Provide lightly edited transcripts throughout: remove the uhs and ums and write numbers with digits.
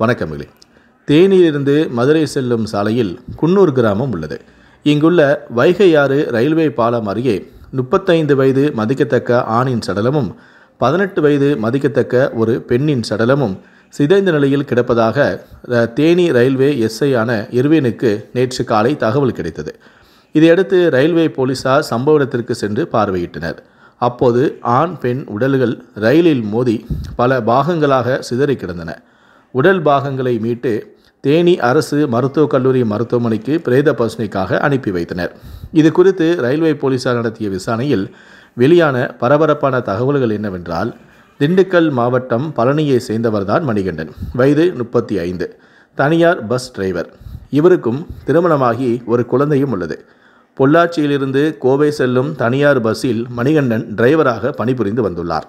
வணக்கமில்லை. தேனியிலிருந்து மதுரை செல்லும் சாலையில் குன்னூர் கிராமம் உள்ளது. இங்குள்ள வைகையாறு ரயில்வே பாலம் அருகே 35 வயது மதிக்கத்தக்க ஆணின் சடலமும் 18 வயது மதிக்கத்தக்க ஒரு பெண்ணின் சடலமும் சிதைந்த நிலையில் கிடப்பதாக தேனி ரயில்வே எஸ்ஐ ஆன இர்வினுக்கு நேற்று காலை தகவல் கிடைத்தது. இதையடுத்து ரயில்வே போலீசார் சம்பவ இடத்திற்கு சென்று பார்வையிட்டனர். அப்போது ஆண் பெண் உடல்கள் ரயிலில் மோதி பல பாகங்களாக சிதறி கிடந்தன. உடல் பாகங்களை மீட்டு தேனி அரசு மருத்துவக் கல்லூரி மருத்துவமனைக்கு பிரேத பரிசோதனைக்காக அனுப்பி வைத்தனர். இது குறித்து ரயில்வே போலீசார் நடத்திய விசாரணையில் வெளியான பரபரப்பான தகவல்கள் என்னவென்றால், திண்டுக்கல் மாவட்டம் பழனியை சேர்ந்தவர்தான் மணிகண்டன். வயது 35, தனியார் பஸ் டிரைவர். இவருக்கும் திருமணமாகி ஒரு குழந்தையும் உள்ளது. பொள்ளாச்சியிலிருந்து கோவை செல்லும் தனியார் பஸ்ஸில் மணிகண்டன் டிரைவராக பணிபுரிந்து வந்துள்ளார்.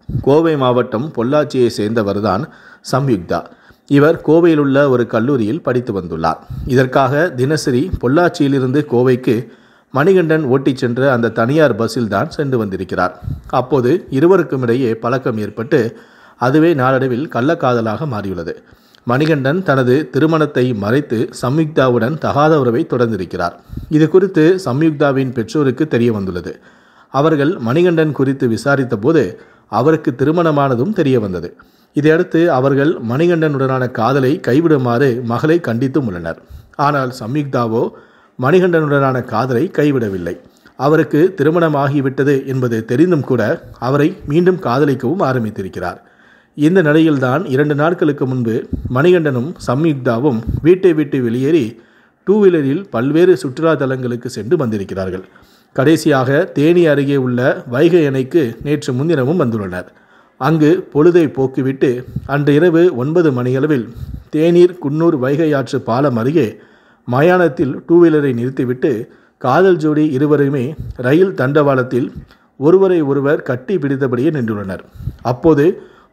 கோவை மாவட்டம் பொள்ளாச்சியை சேர்ந்தவர்தான் சம்யுக்தா. இவர் கோவையில் உள்ள ஒரு கல்லூரியில் படித்து வந்துள்ளார். இதற்காக தினசரி பொள்ளாச்சியிலிருந்து கோவைக்கு மணிகண்டன் ஓட்டிச் சென்ற அந்த தனியார் பஸ்ஸில் தான் சென்று வந்திருக்கிறார். அப்போது இருவருக்கும் இடையே பழக்கம் ஏற்பட்டு அதுவே நாளடைவில் கள்ளக்காதலாக மாறியுள்ளது. மணிகண்டன் தனது திருமணத்தை மறைத்து சம்யுக்தாவுடன் தகாத உறவை தொடர்ந்திருக்கிறார். இது குறித்து சம்யுக்தாவின் பெற்றோருக்கு தெரிய வந்துள்ளது. அவர்கள் மணிகண்டன் குறித்து விசாரித்த போது அவருக்கு திருமணமானதும் தெரிய வந்தது. இதையடுத்து அவர்கள் மணிகண்டனுடனான காதலை கைவிடுமாறு மகளை கண்டித்தும் உள்ளனர். ஆனால் சம்யுக்தாவோ மணிகண்டனுடனான காதலை கைவிடவில்லை. அவருக்கு திருமணமாகிவிட்டது என்பது தெரிந்தும் கூட அவரை மீண்டும் காதலிக்கவும் ஆரம்பித்திருக்கிறார். இந்த நிலையில்தான் 2 நாட்களுக்கு முன்பு மணிகண்டனும் சம்யுக்தாவும் வீட்டை விட்டு வெளியேறி 2 வீலரில் பல்வேறு சுற்றுலா தலங்களுக்கு சென்று வந்திருக்கிறார்கள். கடைசியாக தேனி அருகே உள்ள வைகை அணைக்கு நேற்று முன்தினமும் வந்துள்ளனர். அங்கு பொழுதை போக்கிவிட்டு அன்று இரவு 9 மணியளவில் தேனீர் குன்னூர் வைகை ஆற்று பாலம் அருகே மயானத்தில் 2 வீலரை நிறுத்திவிட்டு காதல் ஜோடி இருவருமே ரயில் தண்டவாளத்தில் ஒருவரை ஒருவர் கட்டி பிடித்தபடியே நின்றுள்ளனர். அப்போது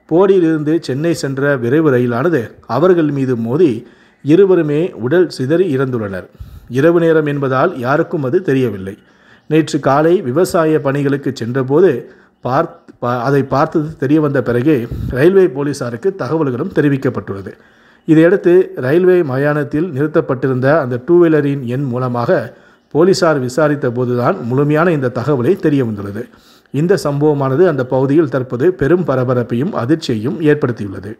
போடியிலிருந்து சென்னை சென்ற விரைவு ரயிலானது அவர்கள் மீது மோதி இருவருமே உடல் சிதறி இறந்துள்ளனர். இரவு நேரம் என்பதால் யாருக்கும் அது தெரியவில்லை. நேற்று காலை விவசாய பணிகளுக்கு சென்றபோது அதை பார்த்தது தெரிய வந்த பிறகே ரயில்வே போலீசாருக்கு தகவல்களும் தெரிவிக்கப்பட்டுள்ளது. இதையடுத்து ரயில்வே மயானத்தில் நிறுத்தப்பட்டிருந்த அந்த 2 வீலரின் எண் மூலமாக போலீசார் விசாரித்த போதுதான் முழுமையான இந்த தகவலை தெரிய வந்துள்ளது. இந்த சம்பவமானது அந்த பகுதியில் தற்போது பெரும் பரபரப்பையும் அதிர்ச்சியையும் ஏற்படுத்தியுள்ளது.